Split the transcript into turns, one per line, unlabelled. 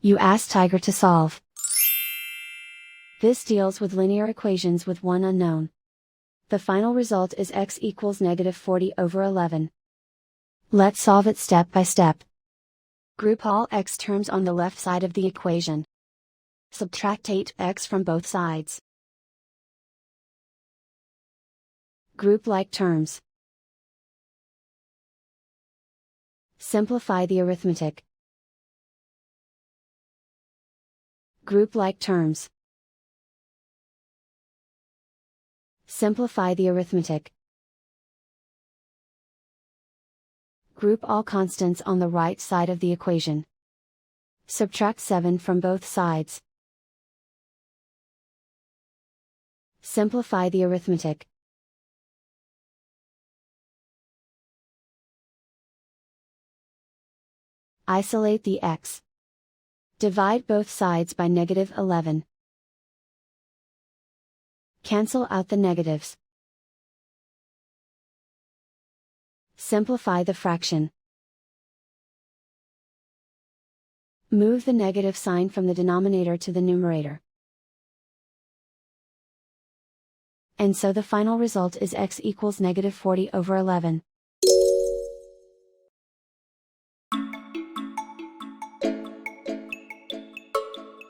You ask Tiger to solve. This deals with linear equations with one unknown. The final result is x equals -40/11. Let's solve it step by step. Group all x terms on the left side of the equation. Subtract 8x from both sides. Group like terms. Simplify the arithmetic. Group like terms. Simplify the arithmetic. Group all constants on the right side of the equation. Subtract 7 from both sides. Simplify the arithmetic. Isolate the x. Divide both sides by -11. Cancel out the negatives. Simplify the fraction. Move the negative sign from the denominator to the numerator. And so the final result is x equals -40/11.